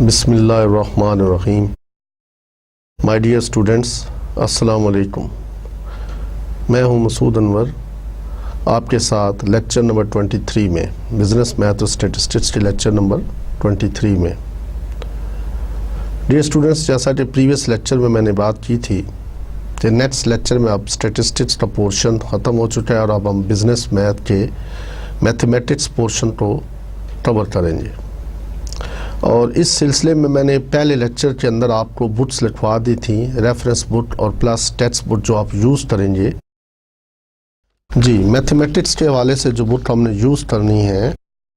बिस्मिल्लाहिर्रहमानिर्रहीम। My dear students, अस्सलाम वालेकुम। मैं हूं मसूद अनवर, आपके साथ लेक्चर नंबर 23 में बिज़नेस मैथ और स्टैटिस्टिक्स के लेक्चर नंबर 23 में। डियर स्टूडेंट्स, जैसा कि प्रीवियस लेक्चर में मैंने बात की थी कि नेक्स्ट लेक्चर में अब स्टैटिस्टिक्स का पोर्शन ख़त्म हो चुका है और अब हम बिज़नेस मैथ के मैथमेटिक्स पोर्शन को कवर करेंगे। और इस सिलसिले में मैंने पहले लेक्चर के अंदर आपको बुक्स लिखवा दी थी, रेफरेंस बुक और प्लस टेक्स्ट बुक जो आप यूज़ करेंगे। जी, मैथमेटिक्स के हवाले से जो बुक हमने यूज़ करनी है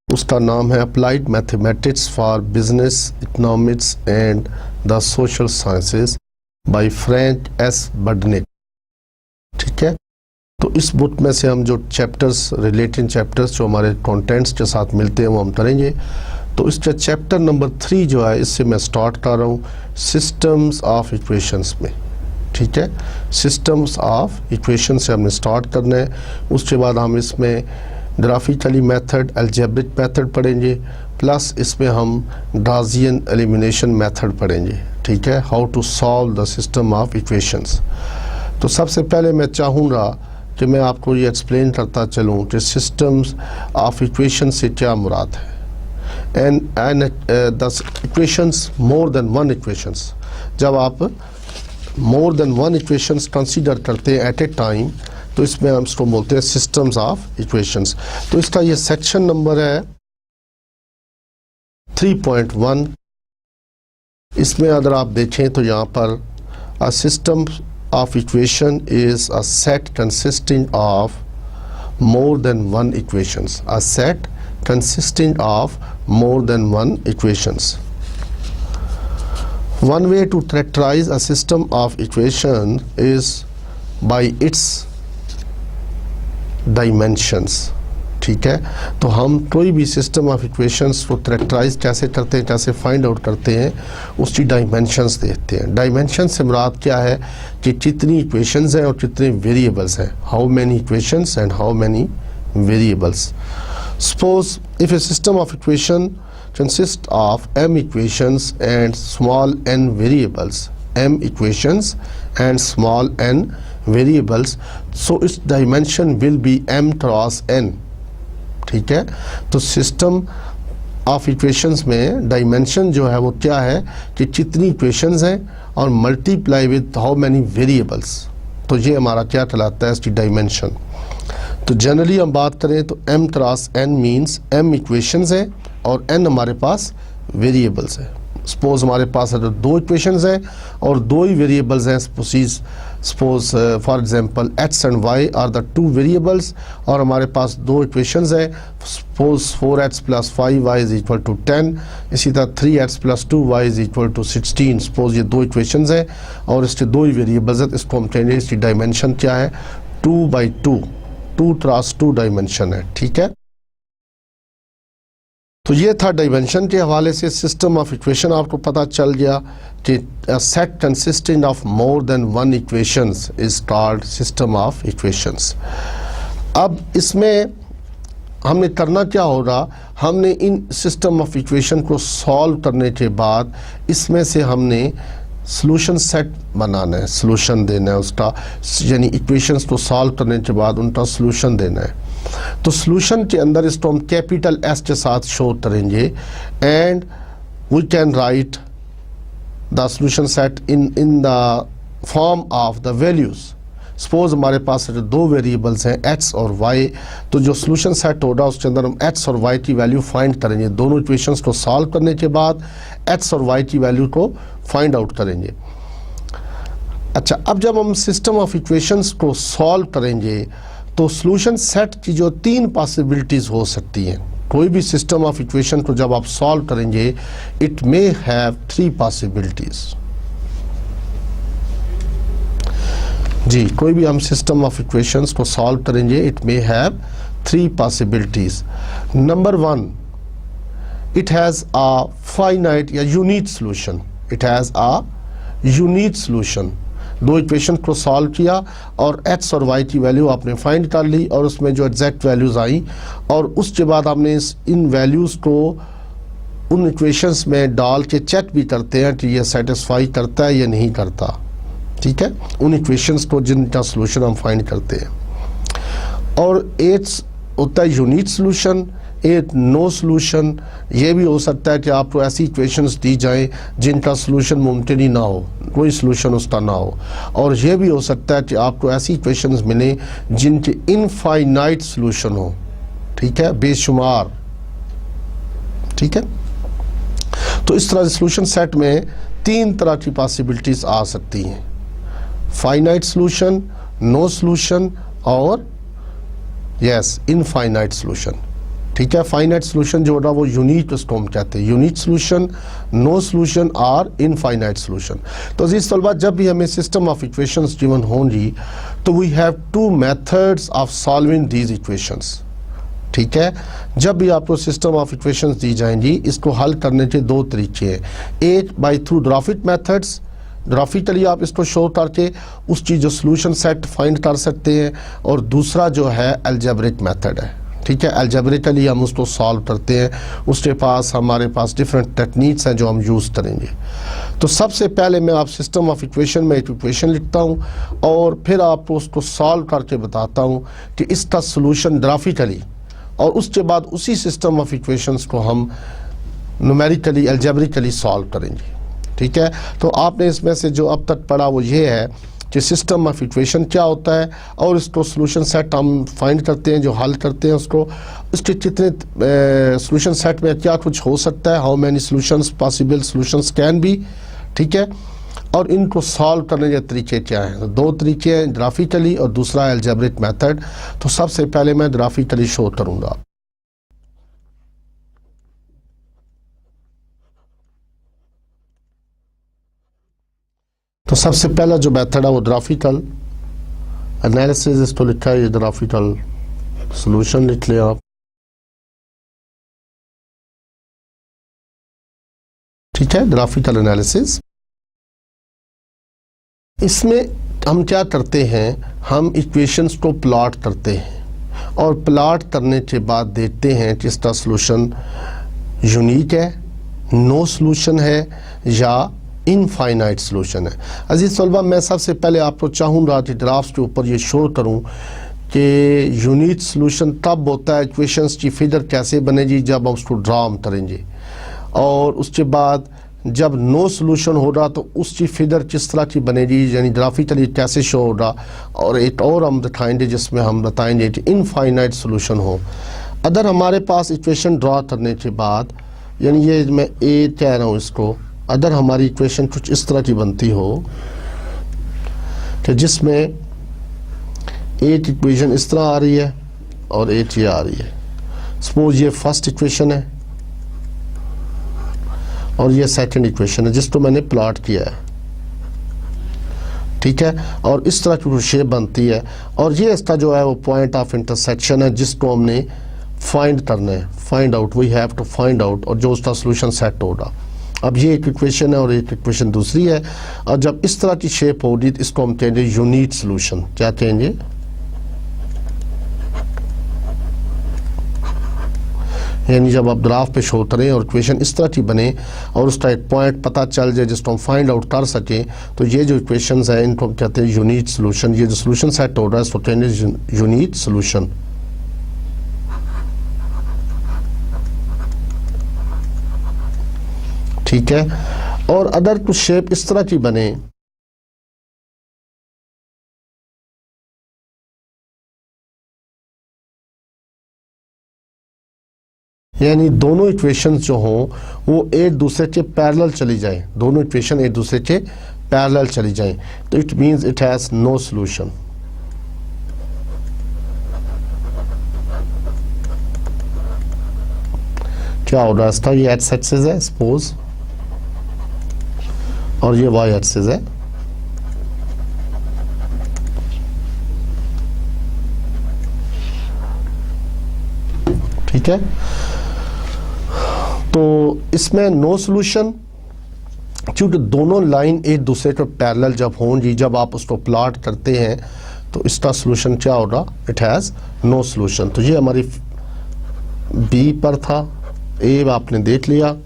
उसका नाम है applied mathematics for business economics and the social sciences by Frank S Budnik. ठीक है, तो इस बुक में से हम जो चैप्टर्स, रिलेटेड चैप्टर्स जो हमारे कंटेंट्स के साथ मिलते हैं वो हम करेंगे। तो इसका चैप्टर नंबर 3 जो है, इससे मैं स्टार्ट कर रहा हूँ सिस्टम्स ऑफ इक्वेशंस में। ठीक है, सिस्टम्स ऑफ इक्वेशन से हमने स्टार्ट करना है। उसके बाद हम इसमें ग्राफिकली मेथड, अलजेब्रिक मेथड पढ़ेंगे, प्लस इसमें हम गॉसियन एलिमिनेशन मेथड पढ़ेंगे। ठीक है, how to solve the system of equations. तो सबसे पहले मैं चाहूँगा कि मैं आपको ये एक्सप्लेन करता चलूँ कि सिस्टम्स ऑफ इक्वेशन से क्या मुराद है। and the equations more than one equations, जब आप more than one equations consider करते हैं एट ए टाइम तो इसमें हम इसको बोलते हैं सिस्टम्स ऑफ इक्वेशंस। तो इसका ये सेक्शन नंबर है 3.1। इसमें अगर आप देखें तो यहाँ पर a system of equation is a set consisting of more than one equations, a set consisting of more than one equations. One way to characterize a system of equation is by its dimensions. ठीक है, तो हम कोई भी system of equations को characterized कैसे करते हैं, कैसे फाइंड आउट करते हैं, उसकी डायमेंशंस देखते हैं। डायमेंशन से मुराद क्या है कि कितनी इक्वेशंस हैं और कितने वेरिएबल्स हैं, how many equations and how many variables. Suppose if a system of equation consists of m equations and small n variables, m equations and small n variables, so its dimension will be m cross n. ठीक है, तो system of equations में dimension जो है वो क्या है कि कितनी इक्वेशंस हैं और multiply with how many variables. तो ये हमारा क्या कहलाता है, इसकी डायमेंशन। तो जनरली हम बात करें तो m cross n means m equations हैं और n हमारे पास वेरिएबल्स हैं। सपोज हमारे पास अगर 2 इक्वेशंस हैं और 2 ही वेरिएबल्स हैं, suppose for example x and y are the 2 variables और हमारे पास 2 इक्वेशंस हैं। सपोज 4x + 5y = 10, इसी तरह 3x + 2y = 16। सपोज ये 2 इक्वेशंस हैं और इसके 2 ही वेरिएबल्स हैं, इसको हम कहेंगे इसकी डायमेंशन क्या है, 2/2, 2 क्रॉस 2 डायमेंशन है। ठीक है, तो ये था डायमेंशन के हवाले से। सिस्टम ऑफ इक्वेशन आपको पता चल गया कि set consisting of more than one equations is called system of equations. अब इसमें हमने करना क्या होगा, हमने इन सिस्टम ऑफ इक्वेशन को सॉल्व करने के बाद इसमें से हमने सॉल्यूशन सेट बनाना है, सॉल्यूशन देना है उसका, यानी इक्वेशंस को सॉल्व करने के बाद उनका सॉल्यूशन देना है। तो सॉल्यूशन के अंदर इसको हम कैपिटल S के साथ शो करेंगे and we can write the solution set in the form of the values. Suppose हमारे पास जो 2 वेरिएबल्स हैं x और y, तो जो सॉल्यूशन सेट होगा उसके अंदर हम x और y की वैल्यू फाइंड करेंगे। दोनों इक्वेशंस को सॉल्व करने के बाद x और y की वैल्यू को फाइंड आउट करेंगे। अच्छा, अब जब हम सिस्टम ऑफ इक्वेशंस को सॉल्व करेंगे तो सॉल्यूशन सेट की जो 3 पॉसिबिलिटीज़ हो सकती हैं। कोई भी सिस्टम ऑफ इक्वेशन को जब आप सॉल्व करेंगे, इट मे हैव 3 पॉसिबिलिटीज़। जी, कोई भी हम सिस्टम ऑफ इक्वेशंस को सॉल्व करेंगे, it may have 3 possibilities. Number 1, it has a finite या unique solution. It has a unique solution. 2 equation को सॉल्व किया और x और y की वैल्यू आपने फाइंड कर ली और उसमें जो एग्जैक्ट वैल्यूज़ आई और उसके बाद हमने इन वैल्यूज़ को उन इक्वेशंस में डाल के चेक भी करते हैं कि ये सेटिस्फाई करता है या नहीं करता, ठीक है, उन इक्वेशंस को जिनका सोल्यूशन हम फाइंड करते हैं। और एक होता है यूनिक सोल्यूशन, एक नो सोल्यूशन। ये भी हो सकता है कि आपको ऐसी इक्वेशंस दी जाएं जिनका सोल्यूशन मुमकिन ही ना हो, कोई सोल्यूशन उसका ना हो। और ये भी हो सकता है कि आपको ऐसी इक्वेशंस मिले जिनके इनफाइनाइट सोल्यूशन हो, ठीक है, बेशुमार, ठीक है। तो इस तरह सोल्यूशन सेट में 3 तरह की पॉसिबिलिटीज आ सकती हैं, फाइनाइट सोल्यूशन, नो सोल्यूशन और यस इनफाइनाइट सोल्यूशन, ठीक है। फाइनाइट सोल्यूशन जो होगा वो यूनिक उसको हम कहते हैं, यूनिक सोल्यूशन, नो सोल्यूशन और इनफाइनाइट सोल्यूशन। तो अजीज तलबा, जब भी हमें सिस्टम ऑफ इक्वेशंस गिवन होंगी तो we have 2 methods of solving these equations, ठीक है। जब भी आपको सिस्टम ऑफ इक्वेशंस दी जाएंगी, इसको हल करने के 2 तरीके हैं, एक by through graphic methods, graphically आप इसको शो करके उसकी जो सोल्यूशन सेट फाइंड कर सकते हैं, और दूसरा जो है अलजेब्रिक मेथड है, ठीक है। अलजेब्रिकली हम उसको सॉल्व करते हैं, उसके पास हमारे पास डिफरेंट टेक्निक्स हैं जो हम यूज़ करेंगे। तो सबसे पहले मैं आप सिस्टम ऑफ इक्वेशन में एक इक्वेशन लिखता हूँ और फिर आपको उसको सॉल्व करके बताता हूँ कि इसका सोल्यूशन ग्राफिकली, और उसके बाद उसी सिस्टम ऑफ इक्वेशंस को हम न्यूमेरिकली अलजेब्रिकली सॉल्व करेंगे, ठीक है। तो आपने इसमें से जो अब तक पढ़ा वो ये है कि सिस्टम ऑफ इक्वेशन क्या होता है, और इसको सोल्यूशन सेट हम फाइंड करते हैं, जो हल करते हैं उसको, उसके कितने सोल्यूशन सेट में क्या कुछ हो सकता है, how many solutions possible solutions can be, ठीक है। और इनको सॉल्व करने के तरीके क्या हैं, तो 2 तरीके हैं, ग्राफिकली और दूसरा अलजेब्रिक मेथड। तो सबसे पहले मैं ग्राफिकली शो करूंगा। तो सबसे पहला जो मेथड है वो ग्राफिकल एनालिसिस, इसको लिखा है, ये ग्राफिकल सॉल्यूशन लिख लें आप, ठीक है, ग्राफिकल एनालिसिस। इसमें हम क्या करते हैं, हम इक्वेशंस को प्लॉट करते हैं, और प्लॉट करने के बाद देखते हैं कि इसका सॉल्यूशन यूनिक है, नो सॉल्यूशन है या इनफाइनाइट सॉल्यूशन है। अजीज तलबा, मैं सबसे पहले आपको चाहूँगा कि ग्राफ्स के ऊपर ये शो करूँ कि यूनिक सॉल्यूशन तब होता है, इक्वेशंस की फिगर कैसे बनेगी जब हम उसको ड्रा करेंगे, और उसके बाद जब नो सोल्यूशन होगा तो उसकी फिगर किस तरह की बनेगी, यानी ग्राफिकली कैसे शो होगा। और एक और हम दिखाएंगे जिसमें हम बताएंगे कि इनफाइनाइट सोल्यूशन हो। अगर हमारे पास इक्वेशन ड्रा करने के बाद, यानी ये मैं ए कह रहा हूँ इसको, अगर हमारी इक्वेशन कुछ इस तरह की बनती हो कि जिसमें एक इक्वेशन इस तरह आ रही है और एक ये आ रही है, सपोज ये फर्स्ट इक्वेशन है और ये सेकंड इक्वेशन है जिसको मैंने प्लॉट किया है, ठीक है। और इस तरह की शेप बनती है, और ये इसका जो है वो पॉइंट ऑफ इंटरसेक्शन है जिसको हमने फाइंड करना है, find out, we have to find out, और जो उसका सोल्यूशन सेट होगा। अब ये एक इक्वेशन है और एक इक्वेशन दूसरी है, और जब इस तरह की शेप होगी तो इसको हम कहेंगे यूनिक सोल्यूशन। क्या कहेंगे, यानी जब आप ग्राफ पे शो करें और इक्वेशन इस तरह की बने और उसका एक पॉइंट पता चल जाए जिसको हम फाइंड आउट कर सकें, तो ये जो इक्वेशंस हैं इनको हम कहते हैं यूनिक सोल्यूशन। ये जो सोल्यूशन सेट हो रहा है इसको कहेंगे यूनिक सोल्यूशन, ठीक है। और अगर कुछ शेप इस तरह की बने, यानी दोनों इक्वेशंस जो हों वो एक दूसरे के पैरेलल चली जाएं, दोनों इक्वेशन एक दूसरे के पैरेलल चली जाएं, तो it means it has no solution. क्या हो रहा है इसका, ये एक्स एक्सिस है सपोज और ये वाई एक्सिस है, ठीक है। तो इसमें नो सॉल्यूशन, क्योंकि दोनों लाइन एक दूसरे के पैरेलल जब होंगी, जब आप उसको प्लॉट करते हैं तो इसका सॉल्यूशन क्या होगा, इट हैज़ नो सॉल्यूशन। तो ये हमारी बी पर था, ए आपने देख लिया,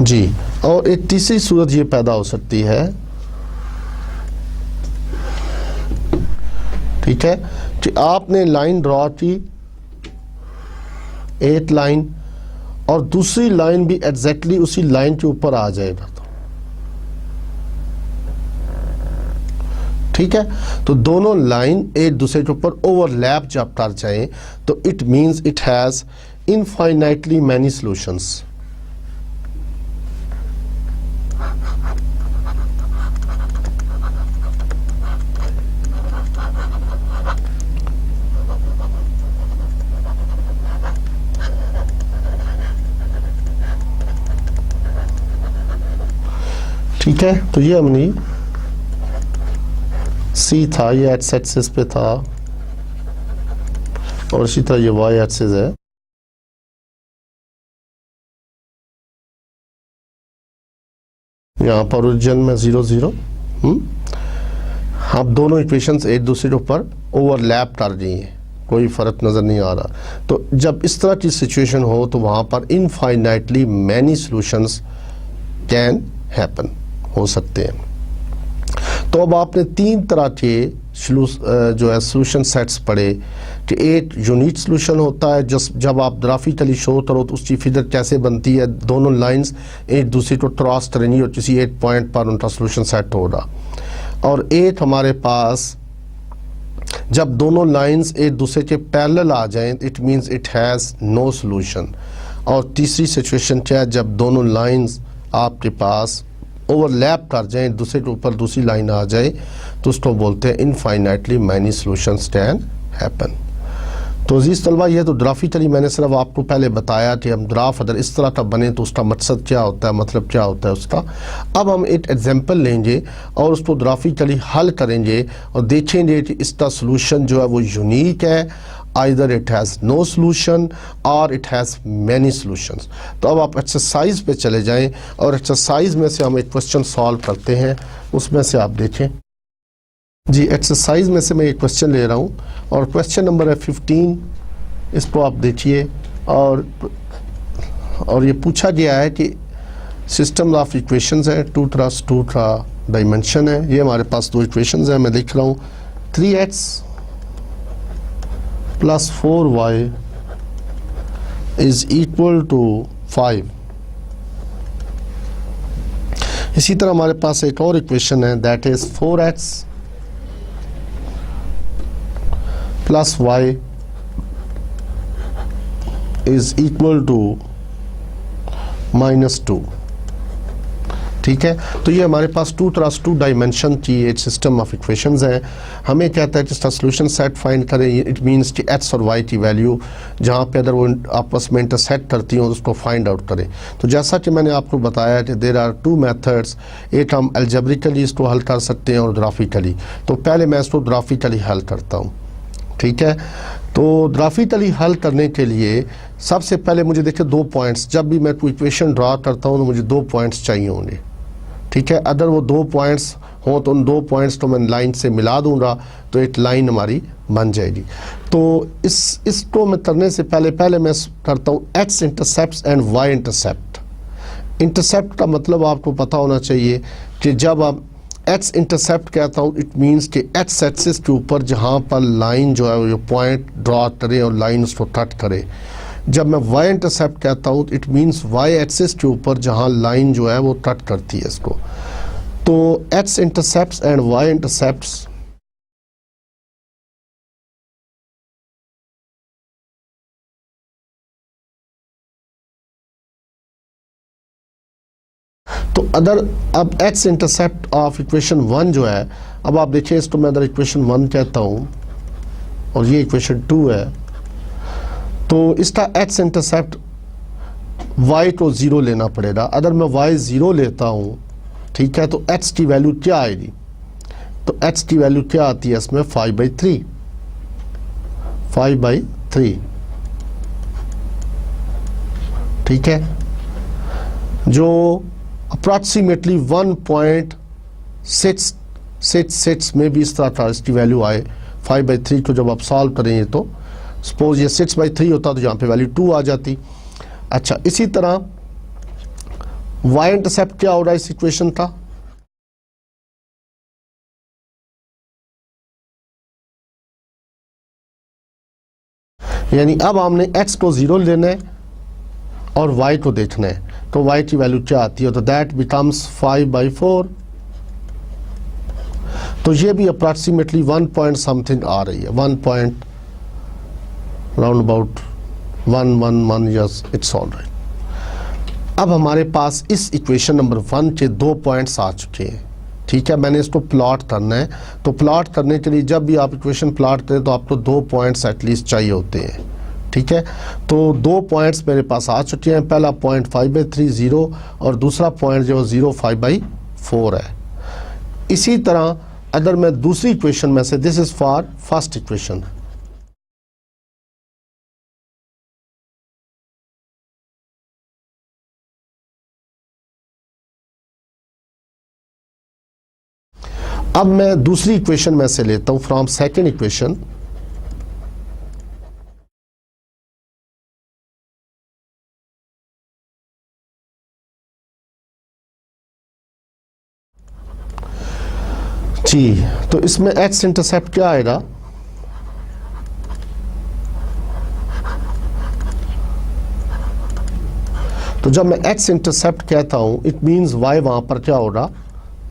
जी। और एक तीसरी सूरत ये पैदा हो सकती है, ठीक है, कि आपने लाइन ड्रॉ की 8 लाइन और दूसरी लाइन भी एग्जैक्टली उसी लाइन के ऊपर आ जाएगा, ठीक है। तो दोनों लाइन एक दूसरे के ऊपर ओवरलैप जब कर जाए तो it means it has infinitely many solutions. ठीक है, तो ये हमने सी था, ये एक्स एक्सिस पे था और इसी तरह ये वाई एक्सिस है। यहाँ पर ओरिजिन में 0 0। हम दोनों इक्वेशंस एक दूसरे के ऊपर ओवरलैप कर रही हैं, कोई फर्क नजर नहीं आ रहा। तो जब इस तरह की सिचुएशन हो तो वहां पर infinitely many solutions can happen, हो सकते हैं। तो अब आपने 3 तरह के जो है सॉल्यूशन सेट्स पढ़े कि एक यूनिक सॉल्यूशन होता है जब आप ग्राफिकली शो करो तो उसकी फिगर कैसे बनती है, दोनों लाइंस एक दूसरे को क्रॉस करेंगी और किसी एक पॉइंट पर उनका सॉल्यूशन सेट होगा। और एक हमारे पास जब दोनों लाइंस एक दूसरे के पैरेलल आ जाएं it means it has no solution. और तीसरी सिचुएशन क्या है, जब दोनों लाइंस आपके पास ओवरलैप कर जाए, एक दूसरे के ऊपर दूसरी लाइन आ जाए, तो उसको बोलते हैं infinitely many solutions can happen. तो अजीज़ तलबा, ये तो ग्राफिकली मैंने सिर्फ आपको पहले बताया कि हम ग्राफ अगर इस तरह का बने तो उसका मकसद क्या होता है, मतलब क्या होता है उसका। अब हम एक एग्जांपल लेंगे और उसको ग्राफिकली हल करेंगे और देखेंगे कि इसका सॉल्यूशन जो है वो यूनिक है, either it has no solution और इट हैज़ मैनी सॉल्यूशंस। तो अब आप एक्सरसाइज पे चले जाएं और एक्सरसाइज में से हम एक क्वेश्चन सॉल्व करते हैं, उसमें से आप देखें। जी, एक्सरसाइज में से मैं एक क्वेश्चन ले रहा हूँ और क्वेश्चन नंबर है 15। इसको आप देखिए और ये पूछा गया है कि सिस्टम ऑफ इक्वेशंस है, 2x2 का डायमेंशन है। ये हमारे पास 2 इक्वेशंस हैं, मैं लिख रहा हूँ 3x + 4y = 5। इसी तरह हमारे पास एक और इक्वेशन है, दैट इज 4x + y = -2। ठीक है, तो ये हमारे पास 2x2 डायमेंशन की एक सिस्टम ऑफ इक्वेशंस है। हमें कहता है कि इसका सॉल्यूशन सेट फाइंड करें। इट मींस कि x और y की वैल्यू जहाँ पे अगर वो आपस में इंटरसेक्ट करती हो उसको फाइंड आउट करें। तो जैसा कि मैंने आपको बताया कि देयर आर 2 मेथड्स, एक हम अलजेब्रिकली इसको हल कर सकते हैं और ग्राफिकली। तो पहले मैं इसको ग्राफिकली हल करता हूँ, ठीक है। तो ग्राफिकली हल करने के लिए सबसे पहले मुझे देखिए 2 पॉइंट्स, जब भी मैं कोई इक्वेशन ड्रा करता हूँ तो मुझे 2 पॉइंट्स चाहिए होंगे, ठीक है। अगर वो 2 पॉइंट्स हों तो उन 2 पॉइंट्स को मैं लाइन से मिला दूंगा तो एक लाइन हमारी बन जाएगी। तो इसको मैं करने से पहले मैं करता हूँ x intercept and y intercept. Intercept का मतलब आपको पता होना चाहिए कि जब आप एक्स इंटरसेप्ट कहता हूँ इट मींस कि एक्स एक्सिस के ऊपर जहाँ पर लाइन जो है वो पॉइंट ड्रॉ करे और लाइन उसको कट करे। जब मैं y इंटरसेप्ट कहता हूँ इट मींस y एक्सिस के ऊपर जहाँ लाइन जो है वो कट करती है इसको। तो x intercepts and y intercepts तो अदर अब x इंटरसेप्ट ऑफ इक्वेशन 1 जो है, अब आप देखिए इसको मैं अदर इक्वेशन 1 कहता हूँ और ये इक्वेशन 2 है। तो इसका x इंटरसेप्ट y को 0 लेना पड़ेगा। अगर मैं y 0 लेता हूँ, ठीक है, तो x की वैल्यू क्या आएगी? तो x की वैल्यू क्या आती है इसमें? 5/3। ठीक है, जो अप्रॉक्सीमेटली 1.6 सिट्स में भी इस तरह था, इसकी वैल्यू आए 5/3 को जब आप सॉल्व करेंगे तो सपोज ये 6/3 होता तो यहाँ पे वैल्यू 2 आ जाती। अच्छा, इसी तरह वाई इंटरसेप्ट क्या हो रहा है इस इक्वेशन का, यानी अब हमने x को 0 लेना है और y को देखना है, तो y की वैल्यू क्या आती है, तो दैट बिकम्स 5/4। तो ये भी अप्रॉक्सीमेटली 1 पॉइंट समथिंग आ रही है, 1 point round about 111, yes it's all right. अब हमारे पास इस इक्वेशन नंबर 1 के 2 पॉइंट्स आ चुके हैं। ठीक है, मैंने इसको प्लॉट करना है, तो प्लॉट करने के लिए जब भी आप इक्वेशन प्लॉट करें तो आपको 2 पॉइंट्स एटलीस्ट चाहिए होते हैं। ठीक है, तो 2 पॉइंट्स मेरे पास आ चुके हैं। पहला पॉइंट 5/3 0 और दूसरा पॉइंट जो 0 5/4 है। इसी तरह अगर मैं दूसरी इक्वेशन में से, this is for first equation, अब मैं दूसरी इक्वेशन में से लेता हूं फ्रॉम सेकेंड इक्वेशन। जी, तो इसमें एक्स इंटरसेप्ट क्या आएगा, तो जब मैं एक्स इंटरसेप्ट कहता हूं इट मींस वाई वहां पर क्या होगा,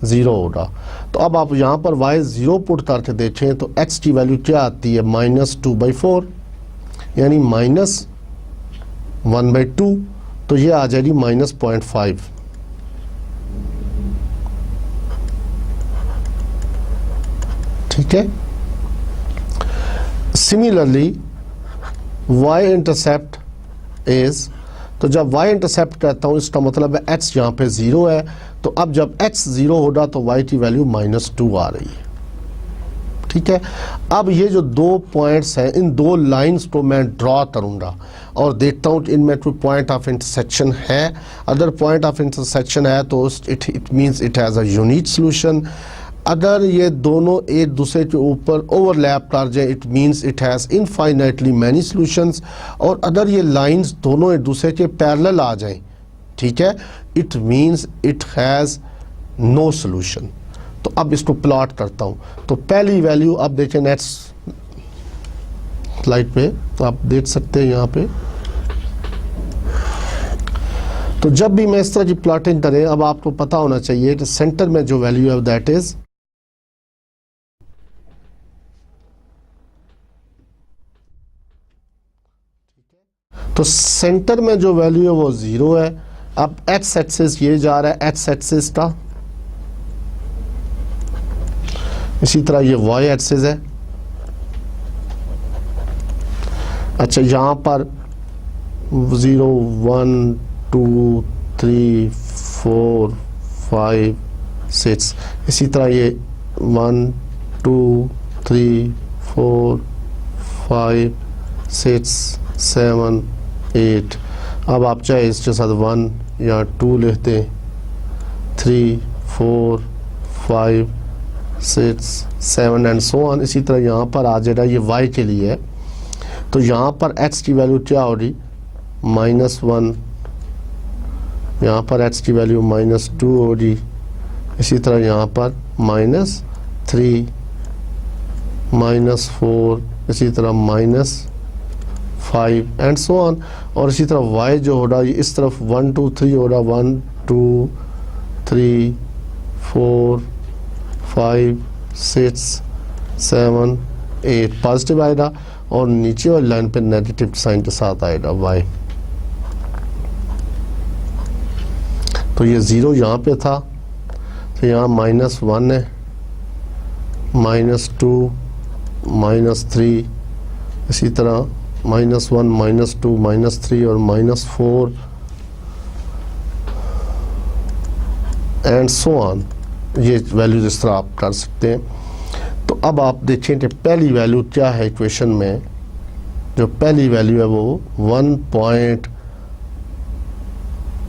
0 होगा। तो अब आप यहाँ पर y 0 पुट करके देखें तो x की वैल्यू क्या आती है, -2/4, यानी -1/2, तो ये आ जाएगी -0.5। ठीक है, सिमिलरली y इंटरसेप्ट इज, तो जब y इंटरसेप्ट कहता हूँ इसका मतलब है x यहाँ पे 0 है, तो अब जब x 0 होगा तो y की वैल्यू -2 आ रही है। ठीक है, अब ये जो 2 पॉइंट्स हैं, इन 2 लाइंस को मैं ड्रॉ करूंगा और देखता हूँ कि इनमें कोई पॉइंट ऑफ इंटरसेक्शन है। अगर पॉइंट ऑफ इंटरसेक्शन है तो it means it has a unique solution. अगर ये दोनों एक दूसरे के ऊपर ओवरलैप कर जाए it means it has infinitely many solutions. और अगर ये लाइंस दोनों एक दूसरे के पैरेलल आ जाएं, ठीक है, it means it has no solution. तो अब इसको प्लॉट करता हूँ, तो पहली वैल्यू अब देखें नेक्स्ट स्लाइड पे, तो आप देख सकते हैं यहाँ पे। तो जब भी मैं इस तरह की प्लॉटिंग करें, अब आपको पता होना चाहिए कि सेंटर में जो वैल्यू है दैट इज, तो सेंटर में जो वैल्यू है वो 0 है। अब एक्स एक्सिस ये जा रहा है एक्स एक्सिस का, इसी तरह ये वाई एक्सिस है। अच्छा, यहाँ पर 0 1 2 3 4 5 6, इसी तरह ये 1 2 3 4 5 6 7 8। अब आप चाहे इसके साथ 1 या 2 लेते हैं, 3 4 5 6 7 एंड सो ऑन। इसी तरह यहाँ पर आ जाएगा, ये y के लिए है, तो यहाँ पर x की वैल्यू क्या होगी, -1, यहाँ पर x की वैल्यू -2 होगी। इसी तरह यहाँ पर -3 -4, इसी तरह -5 एंड सो ऑन। और इसी तरह y जो होगा ये इस तरफ 1 2 3 होगा, 1 2 3 4 5 6 7 8 पॉजिटिव आएगा, और नीचे वाली लाइन पे नेगेटिव साइन के साथ आएगा y। तो ये 0 यहाँ पे था, तो यहाँ -1 है, -2 -3, इसी तरह -1 -2 -3 और -4 एंड सो ऑन। ये वैल्यूज इस तरह आप कर सकते हैं। तो अब आप देखें कि पहली वैल्यू क्या है इक्वेशन में, जो पहली वैल्यू है वो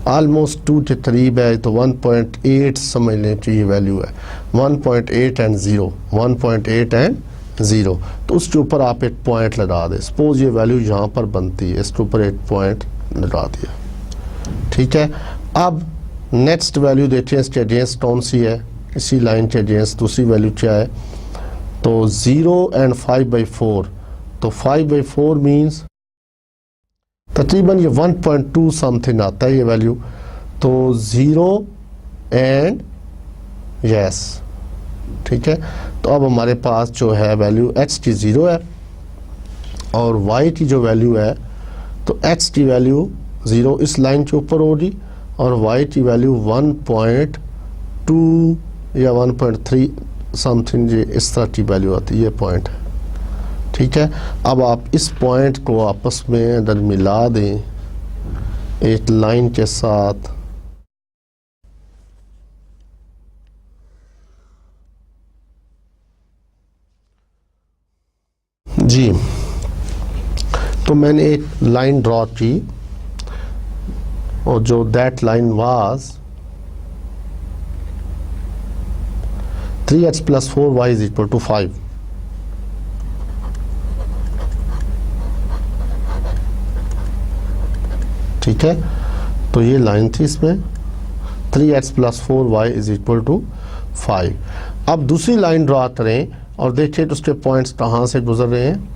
ऑलमोस्ट 2 के करीब है, तो 1.8 समझ लें कि ये वैल्यू है 1.8 एंड 0, 1.8 एंड 0। तो उसके ऊपर आप एक पॉइंट लगा दें। सपोज ये वैल्यू यहाँ पर बनती है, इसके ऊपर एक पॉइंट लगा दिया, ठीक है। अब नेक्स्ट वैल्यू देखें इसके अगेंस्ट कौन सी है, इसी लाइन के अगेंस्ट दूसरी वैल्यू क्या है, तो 0 एंड 5/4। तो 5/4 मीन्स तकरीबन ये 1.2 समथिंग आता है ये वैल्यू। तो 0 एंड यस, ठीक है। तो अब हमारे पास जो है वैल्यू x की 0 है और y की जो वैल्यू है, तो x की वैल्यू 0 इस लाइन के ऊपर होगी और y की वैल्यू 1.2 या 1.3 समथिंग ये इस तरह की वैल्यू आती है, ये पॉइंट है, ठीक है। अब आप इस पॉइंट को आपस में अगर मिला दें एक लाइन के साथ, जी, तो मैंने एक लाइन ड्रॉ की और जो that line was 3x + 4y = 5। ठीक है, तो ये लाइन थी, इसमें 3x + 4y = 5। अब दूसरी लाइन ड्रॉ करें और देखिए तो उसके पॉइंट्स कहाँ से गुजर रहे हैं।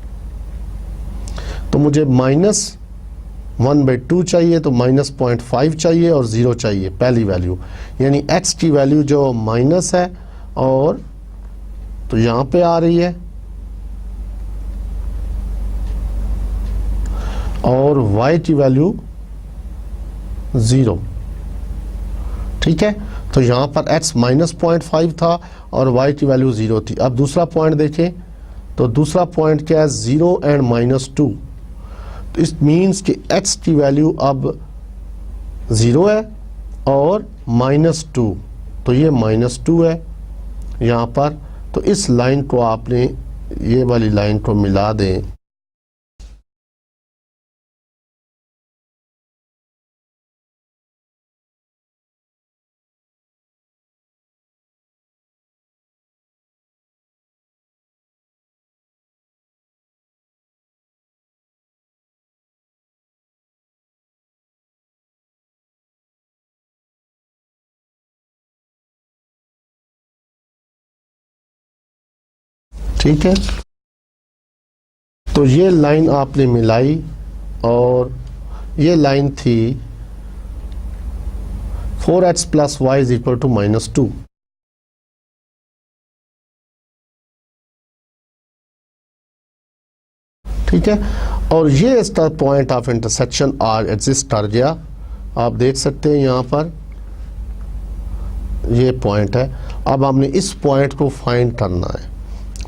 तो मुझे -1/2 चाहिए, तो -0.5 चाहिए और 0 चाहिए पहली वैल्यू, यानी x की वैल्यू जो माइनस है और तो यहाँ पे आ रही है और y की वैल्यू 0, ठीक है। तो यहाँ पर x -0.5 था और y की वैल्यू 0 थी। अब दूसरा पॉइंट देखें, तो दूसरा पॉइंट क्या है, 0 एंड -2। तो इस मीन्स कि x की वैल्यू अब 0 है और -2, तो ये -2 है यहाँ पर। तो इस लाइन को आपने ये वाली लाइन को मिला दें, ठीक है। तो ये लाइन आपने मिलाई और ये लाइन थी 4x + y = -2। ठीक है, और ये इसका point of intersection or exist कर गया, आप देख सकते हैं यहाँ पर ये पॉइंट है। अब हमने इस पॉइंट को फाइंड करना है,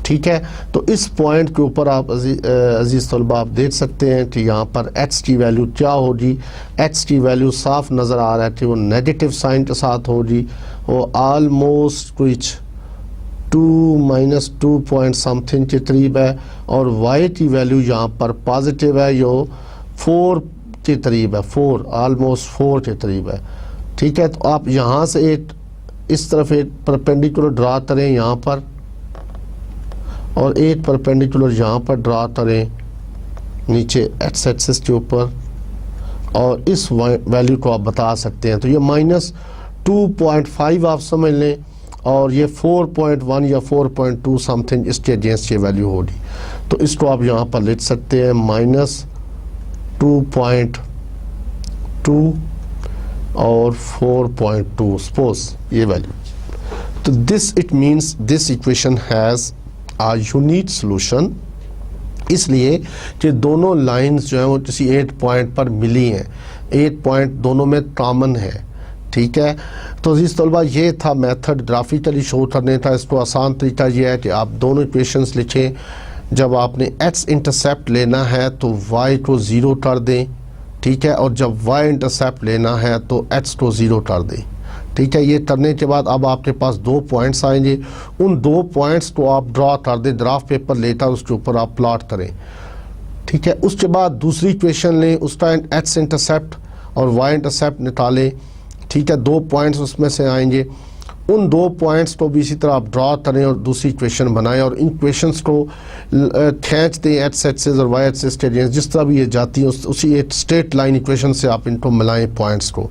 ठीक है। तो इस पॉइंट के ऊपर आप अजीज तलबा आप देख सकते हैं कि यहाँ पर x की वैल्यू क्या होगी। x की वैल्यू साफ नज़र आ रहा है कि वो नेगेटिव साइन के साथ होगी, वो ऑलमोस्ट कुछ 2 पॉइंट समथिंग के करीब है, और y की वैल्यू यहाँ पर पॉजिटिव है, जो 4 के करीब है, 4 ऑलमोस्ट 4 के करीब है, ठीक है। तो आप यहाँ से एक इस तरफ एक परपेंडिकुलर ड्रा करें यहाँ पर और एक परपेंडिकुलर यहाँ पर ड्रा करें नीचे एक्स एक्सिस के ऊपर, और इस वैल्यू को आप बता सकते हैं। तो ये -2.5 आप समझ लें और ये 4.1 या 4.2 समथिंग इसके अगेंस्ट ये वैल्यू होगी। तो इसको आप यहाँ पर लिख सकते हैं -2.2 और 4.2 सपोज ये वैल्यू। तो this it means this equation has a unique solution, इसलिए कि दोनों लाइंस जो हैं वो किसी एक पॉइंट पर मिली हैं, एक पॉइंट दोनों में कॉमन है, ठीक है। तो इस तलबा ये था मेथड ग्राफिकली शो करने का। इसको आसान तरीका ये है कि आप दोनों इक्वेशंस लिखें, जब आपने x इंटरसेप्ट लेना है तो y को 0 कर दें, ठीक है, और जब y इंटरसेप्ट लेना है तो x को 0 कर दें, ठीक है। ये करने के बाद अब आपके पास 2 पॉइंट्स आएंगे, उन 2 पॉइंट्स को आप ड्रॉ कर दें, ग्राफ पेपर लेकर उसके ऊपर आप प्लॉट करें, ठीक है। उसके बाद दूसरी इक्वेशन लें, उसका x इंटरसेप्ट और y इंटरसेप्ट निकालें, ठीक है, 2 पॉइंट्स उसमें से आएंगे, उन 2 पॉइंट्स को भी इसी तरह आप ड्रा करें और दूसरी इक्वेशन बनाएं और इन इक्वेशंस को खींच दें एक्स एक्सिस और वाई एक्सिस के अगेंस्ट, जिस तरह भी ये जाती है उसी एक स्ट्रेट लाइन इक्वेशन से आप इनको मिलाएं पॉइंट्स को,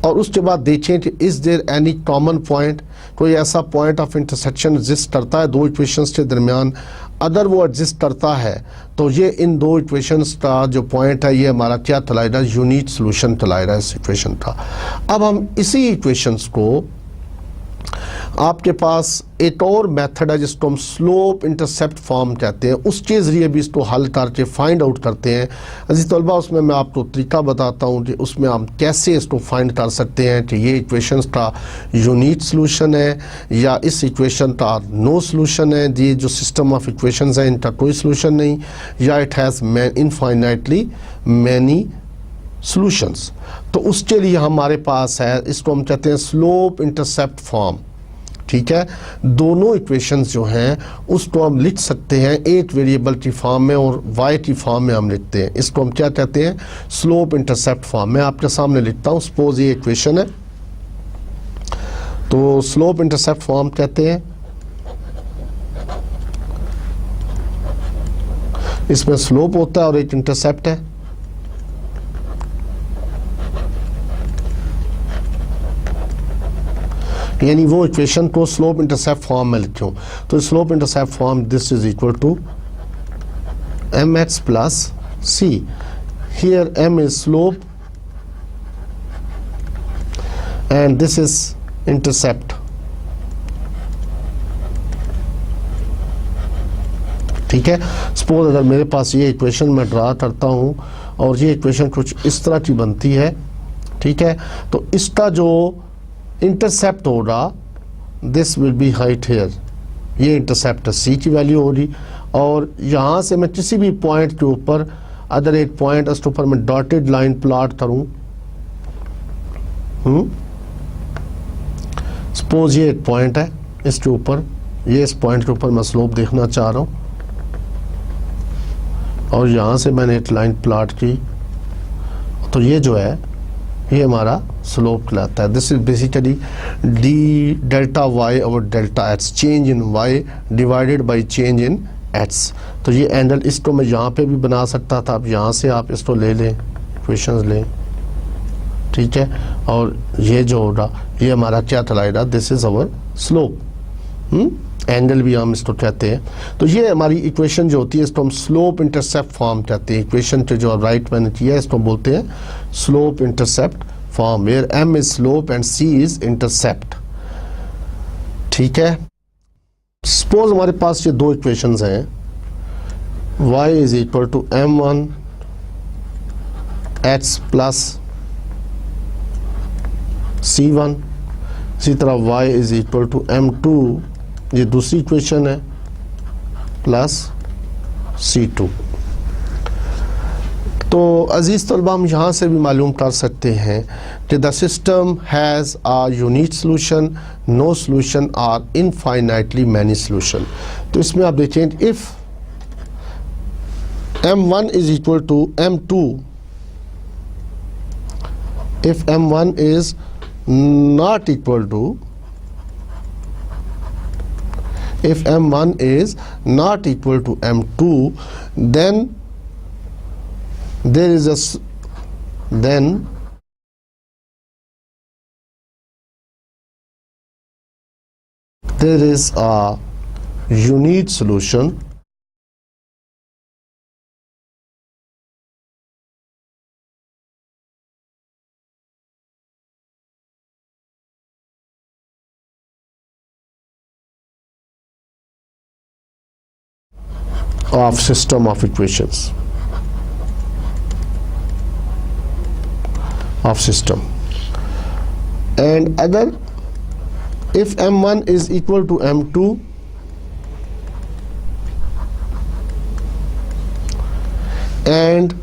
और उसके बाद देखें कि is there any common point, कोई ऐसा पॉइंट ऑफ इंटरसेक्शन एग्जिस्ट करता है 2 इक्वेशंस के दरमियान। अगर वो एग्जिस्ट करता है तो ये इन 2 इक्वेशंस का जो पॉइंट है ये हमारा क्या कहलाएगा, यूनिक सोल्यूशन कहलाएगा इस इक्वेशन का। अब हम इसी इक्वेशंस को, आपके पास एक और मेथड है जिसको हम स्लोप इंटरसेप्ट फॉर्म कहते हैं, उसके ज़रिए भी इसको हल करके फाइंड आउट करते हैं। अजीज़ तलबा, उसमें मैं आपको तरीका बताता हूँ कि उसमें हम कैसे इसको फाइंड कर सकते हैं कि ये इक्वेशन का यूनिक सोल्यूशन है या इस इक्वेशन का नो सोल्यूशन है, ये जो सिस्टम ऑफ इक्वेशंस है इनका कोई सोल्यूशन नहीं, या it has infinitely many solutions. तो उसके लिए हमारे पास है, इसको हम कहते हैं स्लोप इंटरसेप्ट फॉर्म, ठीक है। दोनों इक्वेशंस जो हैं उसको हम लिख सकते हैं एक वेरिएबल की फॉर्म में और y की फॉर्म में हम लिखते हैं, इसको हम क्या कहते हैं, स्लोप इंटरसेप्ट फॉर्म। मैं आपके सामने लिखता हूँ, सपोज ये इक्वेशन है, तो स्लोप इंटरसेप्ट फॉर्म कहते हैं, इसमें स्लोप होता है और एक इंटरसेप्ट है। यानी वो इक्वेशन को स्लोप इंटरसेप्ट फॉर्म में लिखूं, तो slope intercept form this is equal to mx plus c, here m is slope and this is intercept, ठीक है। सपोज अगर मेरे पास ये इक्वेशन मैं ड्रा करता हूं और ये इक्वेशन कुछ इस तरह की बनती है, ठीक है, तो इसका जो इंटरसेप्ट होगा this will be height here, ये इंटरसेप्ट c की वैल्यू होगी, और यहाँ से मैं किसी भी पॉइंट के ऊपर अगर एक पॉइंट उसके ऊपर मैं डॉटेड लाइन प्लॉट करूँ, सपोज ये एक पॉइंट है, इसके ऊपर ये इस पॉइंट के ऊपर मैं स्लोप देखना चाह रहा हूँ और यहाँ से मैंने एक लाइन प्लॉट की, तो ये जो है ये हमारा स्लोप कहलाता है। This is basically d delta y और delta x, change in y divided by change in x. तो ये एंगल इसको मैं यहाँ पे भी बना सकता था, अब यहाँ से आप इसको ले लें, इक्वेशंस लें, ठीक है, और ये जो होगा ये हमारा क्या कहलाएगा, this is our slope, angle भी हम इसको कहते हैं। तो ये हमारी इक्वेशन जो होती है इसको हम स्लोप इंटरसेप्ट फॉर्म कहते हैं। इक्वेशन के जो राइट मैंने किया है इसको बोलते हैं slope intercept form, where m is slope and c is intercept, ठीक है। सपोज हमारे पास ये 2 इक्वेशंस हैं, y is equal to m1 x plus c1, इसी तरह y is equal to m2, ये दूसरी इक्वेशन है, प्लस c2। तो अजीज़ तलबा, हम यहाँ से भी मालूम कर सकते हैं कि the system has a unique solution, no solution or infinitely many solution. तो इसमें आप देखें, if m1 is equal to m2, if m1 is not equal to, if m1 is not equal to m2, then there is a unique solution of system of equations of system, and other if m1 is equal to m2, and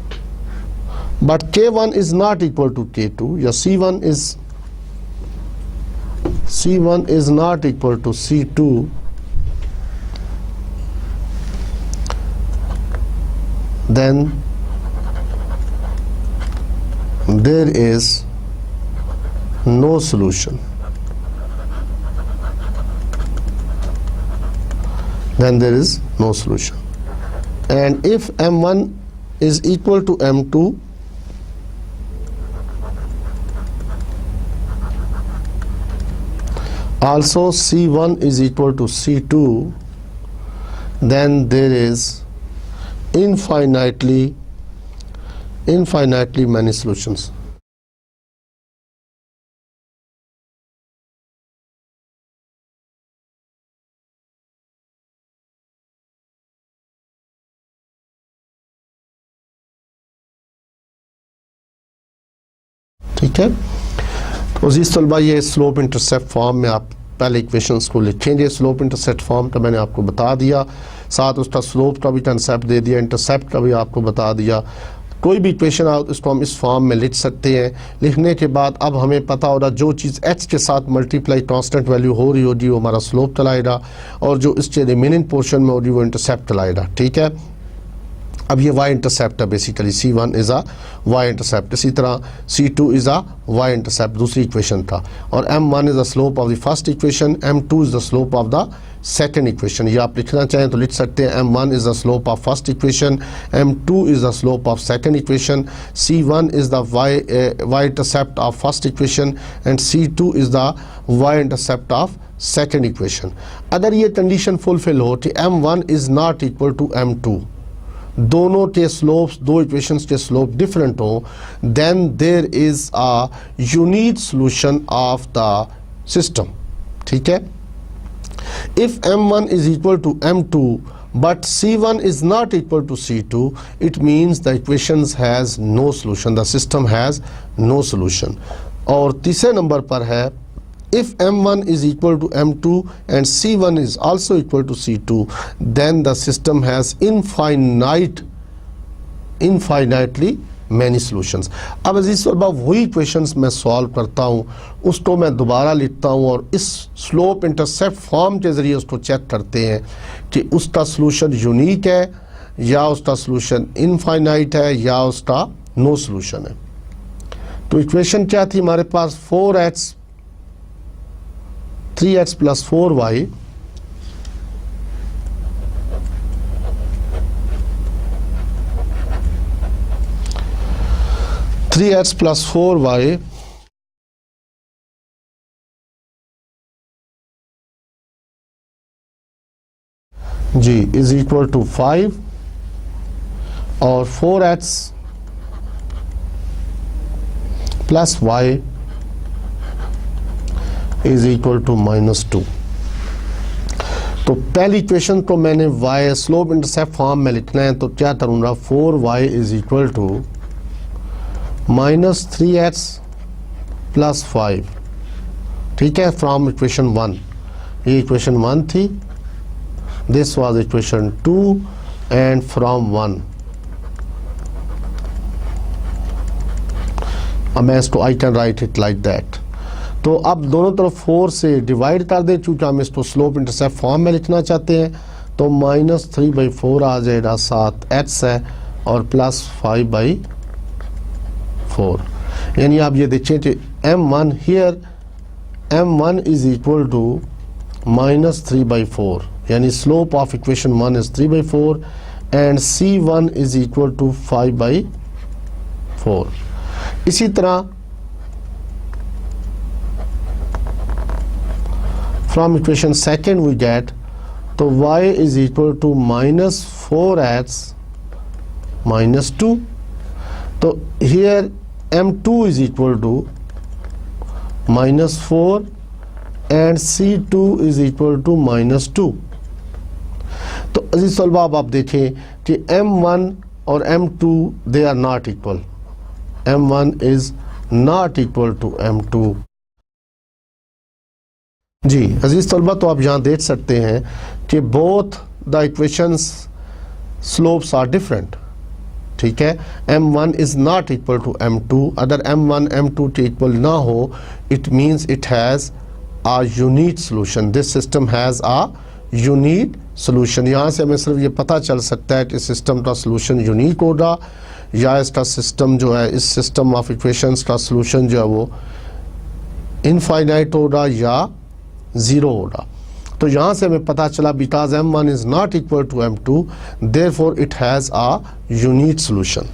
but k1 is not equal to k2, या c1 is not equal to c2, then there is no solution, then there is no solution. And if M1 is equal to M2, also C1 is equal to C2, then there is infinitely many solutions. ठीक है, तो अजीज़ तलबा ये slope intercept form में आप पहले equations को लिखेंगे। स्लोप इंटरसेप्ट फॉर्म तो मैंने आपको बता दिया, साथ उसका स्लोप का भी कंसेप्ट दे दिया, इंटरसेप्ट का भी आपको बता दिया। कोई भी इक्वेशन आप इसको हम इस फॉर्म में लिख सकते हैं। लिखने के बाद अब हमें पता होगा जो चीज़ h के साथ मल्टीप्लाई कांस्टेंट वैल्यू हो रही होगी वो हमारा स्लोप चलाएगा, और जो इसके रिमेनिंग पोर्शन में होगी वो इंटरसेप्ट चलाएगा। ठीक है, अब ये y इंटरसेप्ट है, basically C1 is a y intercept, इसी तरह C2 is a y intercept दूसरी इक्वेशन था, और M1 is the slope of the first equation, M2 is the slope of the second equation. ये आप लिखना चाहें तो लिख सकते हैं M1 is the slope of first equation, M2 is the slope of second equation, C1 is the y intercept of first equation, and C2 is the y intercept of second equation. अगर ये condition fulfil हो कि M1 is not equal to M2, दोनों के slopes, दो equations के slope different हो, then there is a unique solution of the system. ठीक है, if M1 is equal to M2 but C1 is not equal to C2, it means the equations has no solution, the system has no solution. और तीसरे number पर है if M1 is equal to M2 and C1 is also equal to C2, then the system has infinitely many solutions. अब अजीज़ तलबा वही equations मैं solve करता हूँ, उसको मैं दोबारा लिखता हूँ और इस स्लोप इंटरसेप्ट फॉर्म के ज़रिए उसको चेक करते हैं कि उसका सलूशन यूनिक है या उसका सलूशन इनफाइनाइट है या उसका नो सलूशन है। तो इक्वेशन क्या थी हमारे पास, 3x plus 4y जी इज इक्वल टू 5 और 4x plus y is equal to -2। तो पहली इक्वेशन को मैंने y स्लोप इंटरसेप्ट फॉर्म में लिखना है, तो क्या करूँगा, 4y is equal to -3x plus 5। ठीक है, फ्रॉम इक्वेशन 1, ये इक्वेशन 1 थी, this was equation 2 and from 1। अब मैं इसको I can write it like that. तो अब दोनों तरफ 4 से डिवाइड कर दे, चूँकि हम इसको स्लोप इंटरसेप्ट फॉर्म में लिखना चाहते हैं, तो -3/4 आ जाएगा, साथ x है और प्लस 5/4। यानी आप ये देखें कि M1 here M1 is equal to -3/4, यानी slope of equation 1 is 3/4 and C1 is equal to 5/4। इसी तरह from equation second we get, तो y is equal to -4x -2, तो here M2 is equal to -4 and C2 is equal to -2। तो अजीज़ तलबा अब आप देखें कि M1 और M2 they are not equal, M1 is not equal to M2। जी अजीज़ तलबा, तो आप यहाँ देख सकते हैं कि both the equations slopes are different. ठीक है, M1 is not equal to M2, अगर M1 M2 के इक्वल ना हो, it means it has a unique solution, this system has a unique solution. यहाँ से हमें सिर्फ ये पता चल सकता है कि सिस्टम का सोल्यूशन यूनिक होगा या इसका सिस्टम जो है, इस सिस्टम ऑफ इक्वेशंस का सॉल्यूशन जो है वो इनफाइनाइट होगा या ज़ीरो होगा। तो यहाँ से हमें पता चला because m1 is not equal to m2 therefore it has a unique solution.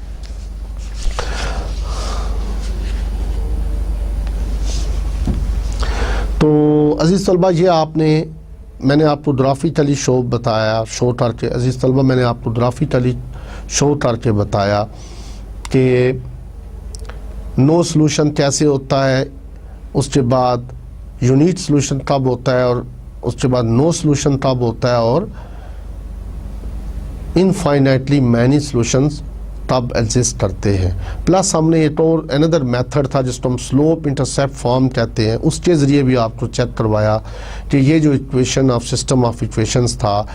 तो अजीज़ तलबा, ये मैंने आपको ग्राफिकली शो बताया, शो करके अजीज़ तलबा मैंने आपको ग्राफिकली शो करके बताया कि नो सॉल्यूशन कैसे होता है, उसके बाद यूनिक सॉल्यूशन कब होता है, और उसके बाद नो सॉल्यूशन कब होता है, और इनफाइनाइटली मैनी सॉल्यूशंस तब एग्जिस्ट करते हैं। प्लस हमने एक और अनदर मेथड था जिसको हम स्लोप इंटरसेप्ट फॉर्म कहते हैं, उसके ज़रिए भी आपको चेक करवाया कि ये जो equation of system of equations था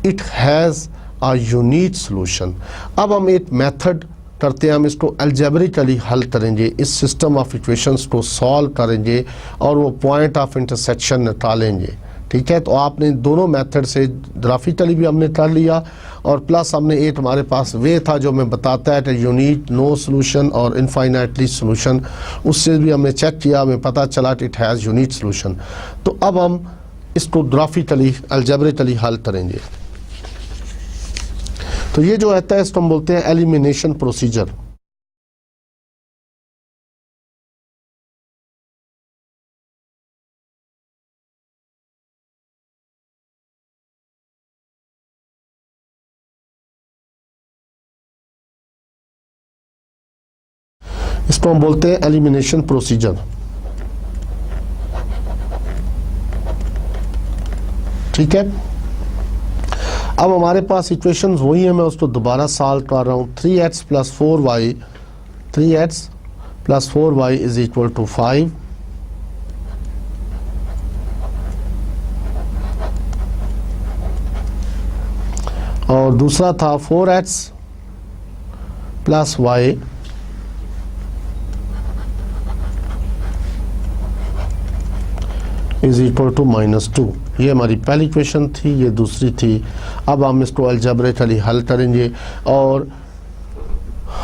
it has a unique solution. अब हम एक मेथड करते हैं, हम इसको अलजेब्रिकली हल करेंगे, इस सिस्टम ऑफ इक्वेशंस को सॉल्व करेंगे और वो पॉइंट ऑफ इंटरसेक्शन निकालेंगे। ठीक है, तो आपने दोनों मेथड से ग्राफिकली भी हमने कर लिया और प्लस हमने एक हमारे पास वे था जो हमें बताता है कि यूनिक, नो सॉल्यूशन और इनफाइनाइटली सॉल्यूशन, उससे भी हमने चेक किया, हमें पता चला कि इट हैज़ यूनिक सॉल्यूशन। तो अब हम इसको ग्राफिकली अलजेब्रिकली हल करेंगे। तो ये जो आता है इसको हम बोलते हैं एलिमिनेशन प्रोसीजर। इसको हम बोलते हैं एलिमिनेशन प्रोसीजर। ठीक है, अब हमारे पास इक्वेशंस वही है, मैं उसको दोबारा सॉल्व कर रहा हूँ। 3x plus 4y, 3x plus 4y is equal to 5, और दूसरा था 4x plus y is equal to -2। ये हमारी पहली इक्वेशन थी, ये दूसरी थी। अब हम इसको अलजेब्रिकली हल करेंगे और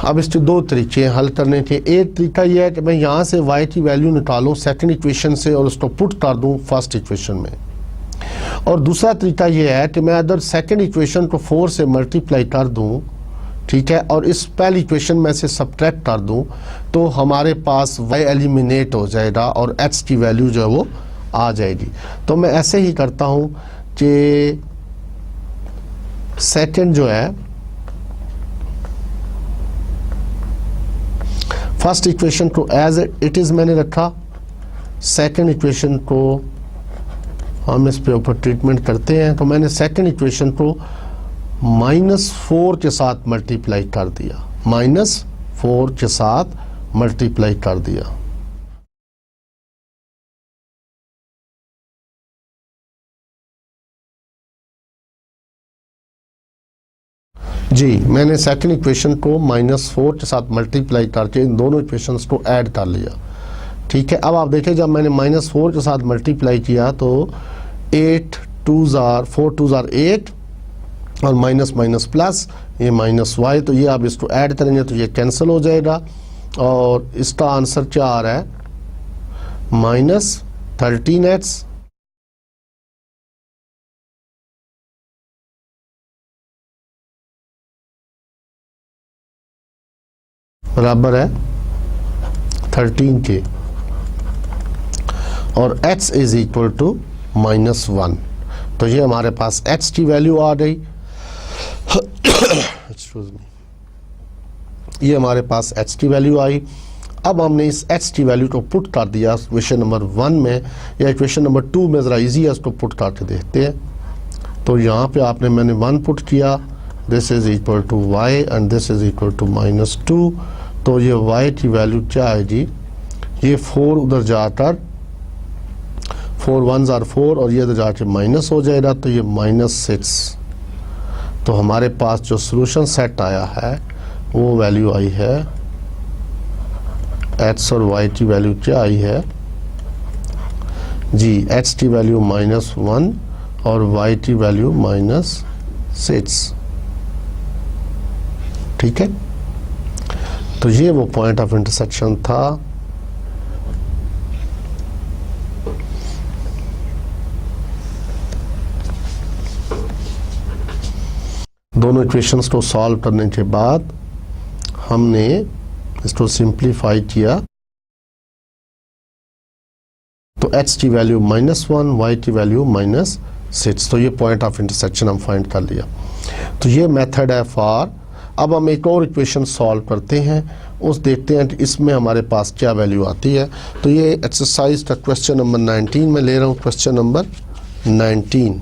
अब इसके दो तरीके हैं हल करने के। एक तरीका ये है कि मैं यहाँ से y की वैल्यू निकालूँ सेकंड इक्वेशन से और उसको पुट कर दूँ फर्स्ट इक्वेशन में, और दूसरा तरीका ये है कि मैं अगर सेकंड इक्वेशन को 4 से मल्टीप्लाई कर दूँ, ठीक है, और इस पहली इक्वेशन में से सब्ट्रैक्ट कर दूँ, तो हमारे पास y एलिमिनेट हो जाएगा और x की वैल्यू जो है वो आ जाएगी। तो मैं ऐसे ही करता हूँ कि सेकंड जो है, फर्स्ट इक्वेशन को एज इट इज़ मैंने रखा, सेकंड इक्वेशन को हम इस पे ऊपर ट्रीटमेंट करते हैं। तो मैंने सेकंड इक्वेशन को -4 के साथ मल्टीप्लाई कर दिया, -4 के साथ मल्टीप्लाई कर दिया। जी, मैंने सेकंड इक्वेशन को -4 के साथ मल्टीप्लाई करके इन दोनों इक्वेशंस को ऐड कर लिया। ठीक है, अब आप देखें जब मैंने -4 के साथ मल्टीप्लाई किया तो 8 2s are 4 2s are 8 और माइनस माइनस प्लस, ये -y, तो ये आप इसको ऐड करेंगे तो ये कैंसिल हो जाएगा और इसका आंसर क्या आ रहा है, -13x बराबर है 13 के, और x इज इक्वल टू -1। तो ये हमारे पास x की वैल्यू आ गई, एक्सक्यूज मी, ये हमारे पास x की वैल्यू आई। अब हमने इस x की वैल्यू को पुट कर दिया इक्वेशन नंबर 1 में, या इक्वेशन नंबर 2 में, ज़रा इजी है, इसको पुट करके देखते हैं। तो यहाँ पे आपने मैंने 1 पुट किया, this is equal to y and this is equal to -2। तो ये y की वैल्यू क्या आएगी, ये 4 उधर जाकर 4 1s are 4 और ये इधर जाके माइनस हो जाएगा, तो ये -6। तो हमारे पास जो सॉल्यूशन सेट आया है वो वैल्यू आई है, x और y की वैल्यू क्या आई है जी, x की वैल्यू -1 और y की वैल्यू -6। ठीक है, तो ये वो पॉइंट ऑफ इंटरसेक्शन था दोनों इक्वेशंस को सॉल्व करने के बाद हमने इसको सिंप्लीफाई किया तो x की वैल्यू -1, y की वैल्यू -6, तो ये पॉइंट ऑफ इंटरसेक्शन हम फाइंड कर लिया। तो ये मेथड है फॉर। अब हम एक और इक्वेशन सॉल्व करते हैं, उस देखते हैं कि इसमें हमारे पास क्या वैल्यू आती है। तो ये एक्सरसाइज का क्वेश्चन नंबर 19 में ले रहा हूँ, क्वेश्चन नंबर 19।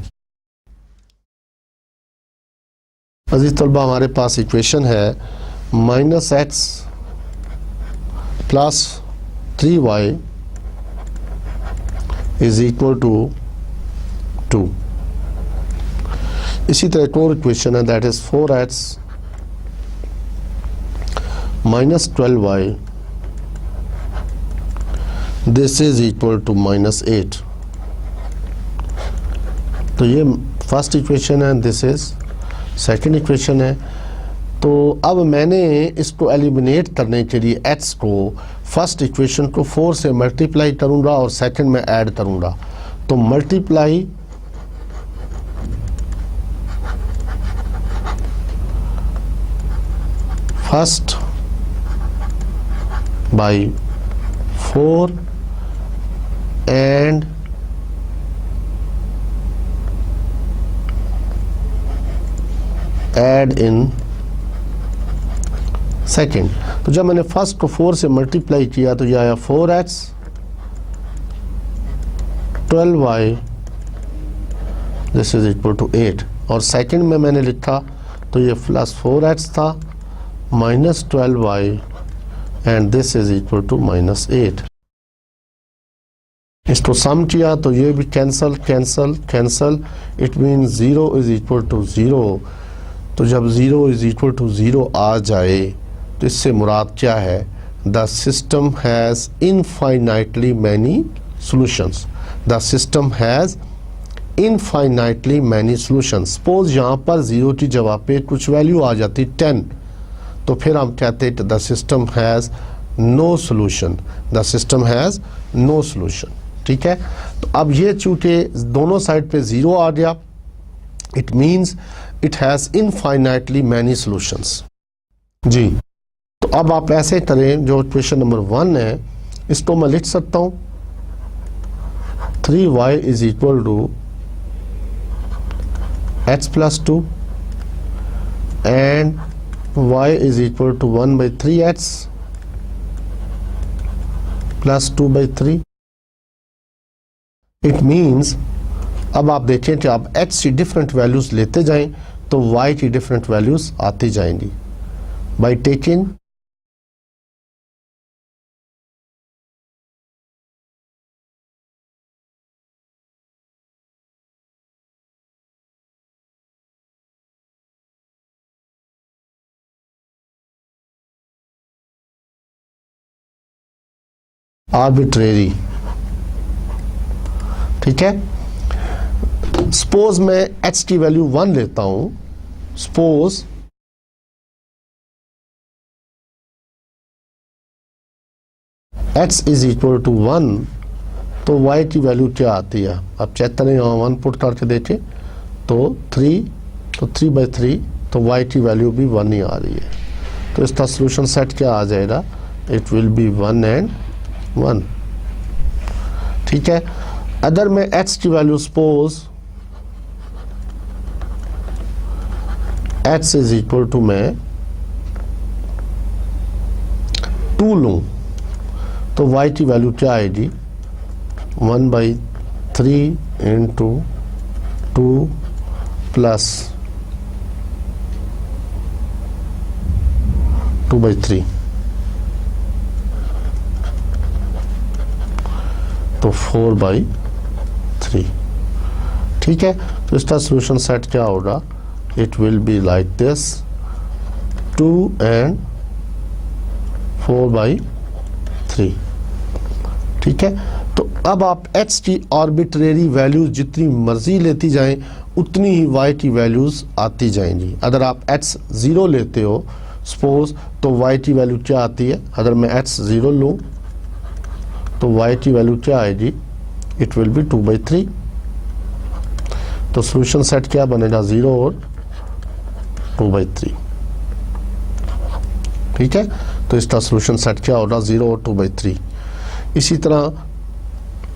अजीज तलबा, हमारे पास इक्वेशन है -x + 3y = 2। इसी तरह एक और इक्वेशन है, that is 4x - 12y this is equal to -8। तो ये फर्स्ट इक्वेशन है, दिस इज सेकंड इक्वेशन है। तो अब मैंने इसको एलिमिनेट करने के लिए x को फर्स्ट इक्वेशन को 4 से मल्टीप्लाई करूंगा और सेकंड में ऐड करूंगा। तो multiply first by 4 and add in second. तो जब मैंने फर्स्ट को 4 से मल्टीप्लाई किया तो यह आया 4x 12y this is equal to 8, और सेकेंड में मैंने लिखा तो ये +4x था -12y and this is equal to -8। इसको सम किया तो ये भी cancel cancel cancel, it mean 0 is equal to 0। तो जब 0 इज इक्वल टू 0 आ जाए तो इससे मुराद क्या है, the system has infinitely many solutions. The system has infinitely many solutions. Suppose यहाँ पर 0 की जगह पे कुछ वैल्यू आ जाती 10, तो फिर हम कहते हैं the system has no solution. The system has no solution. ठीक है, तो अब ये चूंकि दोनों साइड पे 0 आ गया, it means it has infinitely many solutions. जी, तो अब आप ऐसे करें, जो क्वेश्चन नंबर 1 है इसको मैं लिख सकता हूँ 3y is equal to x + 2 and y is equal to 1/3x + 2/3। It means अब आप देखें कि आप x की डिफरेंट वैल्यूज लेते जाएं तो y की डिफरेंट वैल्यूज आती जाएंगी बाय टेकिंग आर्बिट्रेरी। ठीक है, सपोज मैं x की वैल्यू 1 लेता हूं, suppose x is equal to 1, तो y की वैल्यू क्या आती है, अब चेक करें, यहाँ 1 पुट करके देखें तो 3, तो 3/3, तो y की वैल्यू भी 1 ही आ रही है। तो इसका सोल्यूशन सेट क्या आ जाएगा, इट विल बी 1 and 1। ठीक है, अगर मैं x की value suppose x is equal to मैं 2 लूं तो y की वैल्यू क्या आएगी, 1/3 इंटू 2 प्लस 2/3, तो 4/3। ठीक है, तो इसका सोल्यूशन सेट क्या होगा, it will be like this 2 and 4/3। ठीक है, तो अब आप x की आर्बिट्रेरी वैल्यूज जितनी मर्जी लेती जाएं उतनी ही y की वैल्यूज आती जाएंगी। अगर आप x 0 लेते हो सपोज, तो y की वैल्यू क्या आती है, अगर मैं x 0 लूँ तो y की वैल्यू क्या आएगी, इट विल बी 2/3। तो सोल्यूशन सेट क्या बनेगा, 0 और 2/3। ठीक है, तो इसका सोल्यूशन सेट क्या होगा, 0 और 2/3। इसी तरह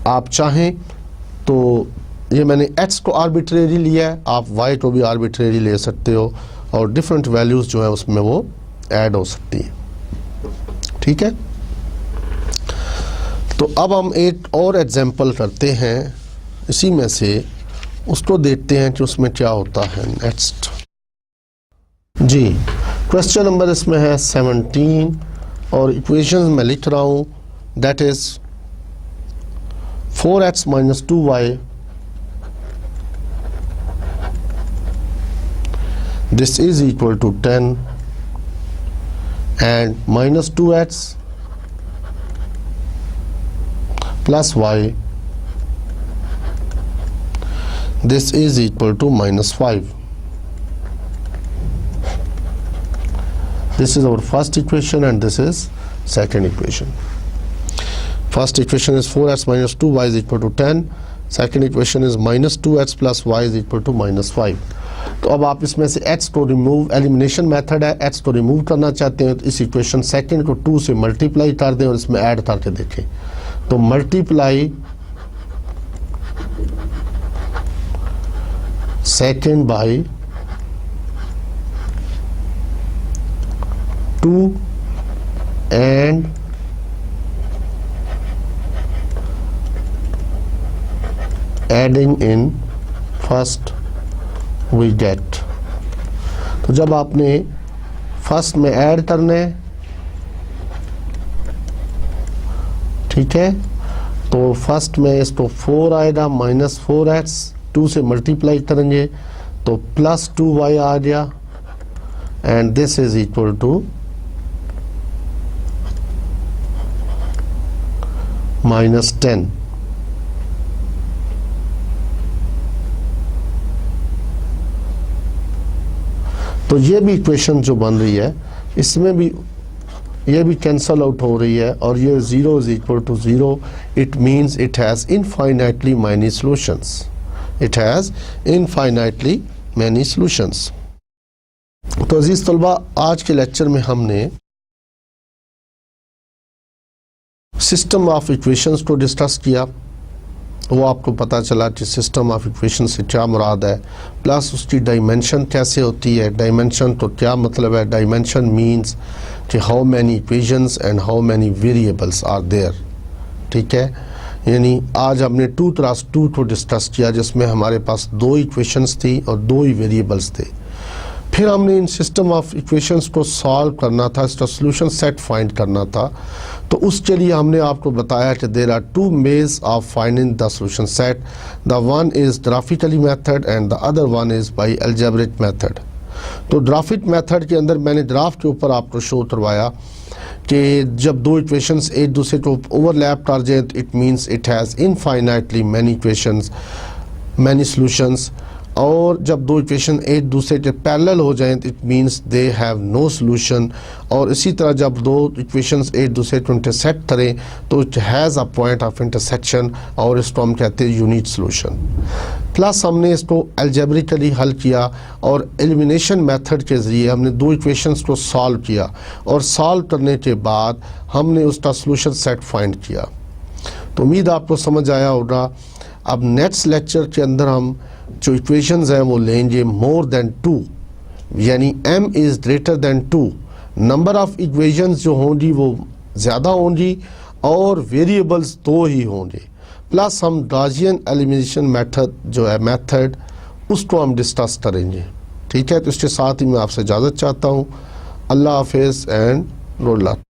आप चाहें तो ये मैंने x को आर्बिट्रेरी लिया है, आप y को भी आर्बिट्रेरी ले सकते हो और डिफरेंट वैल्यूज जो है उसमें वो ऐड हो सकती है। ठीक है, तो अब हम एक और एग्जांपल करते हैं इसी में से, उसको देखते हैं कि उसमें क्या होता है नेक्स्ट। जी, क्वेश्चन नंबर इसमें है 17 और इक्वेशन में लिख रहा हूँ, that is 4x - 2y, this is equal to 10, and -2x plus y, this is equal to -5. This is our first equation and this is second equation. First equation is 4x - 2y is equal to 10. Second equation is -2x plus y is equal to -5. तो अब आप इसमें से x को remove, elimination method है, x को remove करना चाहते हैं तो इस इक्वेशन सेकंड को 2 से मल्टीप्लाई कर दें और इसमें ऐड करके देखें। तो multiply second by 2 and adding in first we get। तो जब आपने फर्स्ट में ऐड करने, ठीक है, तो फर्स्ट में इसको 4 आएगा, -4x 2 से मल्टीप्लाई करेंगे तो +2y आ गया, and this is equal to -10। तो ये भी इक्वेशन जो बन रही है इसमें भी ये भी कैंसल आउट हो रही है और ये 0 is equal to 0। It means it has infinitely many solutions, it has infinitely many solutions. तो अजीज तलबा, आज के लेक्चर में हमने सिस्टम ऑफ इक्वेशंस को डिस्कस किया। वो आपको पता चला कि सिस्टम ऑफ इक्वेशन से क्या मुराद है, प्लस उसकी डायमेंशन कैसे होती है। डायमेंशन तो क्या मतलब है, डायमेंशन मींस कि how many equations and how many variables are there. ठीक है, यानी आज हमने 2x2 को डिस्कस किया जिसमें हमारे पास 2 इक्वेशंस थी और 2 ही वेरिएबल्स थे। फिर हमने इन सिस्टम ऑफ इक्वेशंस को सॉल्व करना था, इसका सोल्यूशन सेट फाइंड करना था। तो उसके लिए हमने आपको बताया कि there are 2 ways of finding the solution set. The one is graphically method and the other one is by algebraic method. तो ग्राफिक मेथड के अंदर मैंने ग्राफ के ऊपर आपको शो करवाया कि जब 2 इक्वेशंस एक दूसरे को ओवरलैप कर जाए तो it means it has infinitely many equations, many solutions. और जब 2 इक्वेशन एक दूसरे के पैरेलल हो जाएं तो it means they have no solution. और इसी तरह जब 2 इक्वेशंस एक दूसरे को इंटरसेक्ट करें तो it has a point of intersection और इसको हम कहते हैं यूनिक सॉल्यूशन। प्लस हमने इसको अलजेब्रिकली हल किया और एलिमिनेशन मेथड के ज़रिए हमने 2 इक्वेशंस को सॉल्व किया और सॉल्व करने के बाद हमने उसका सॉल्यूशन सेट फाइंड किया। तो उम्मीद आपको समझ आया होगा। अब नेक्स्ट लेक्चर के अंदर हम जो इक्वेशंस हैं वो लेंगे मोर देन 2, यानी m is greater than 2। Number of equations जो होंगी वो ज़्यादा होंगी और वेरिएबल्स 2 ही होंगे। प्लस हम गॉसियन एलिमिनेशन मेथड जो है मेथड उसको हम डिस्कस करेंगे। ठीक है, तो इसके साथ ही मैं आपसे इजाज़त चाहता हूँ। अल्लाह हाफिज़ एंड गुड लक।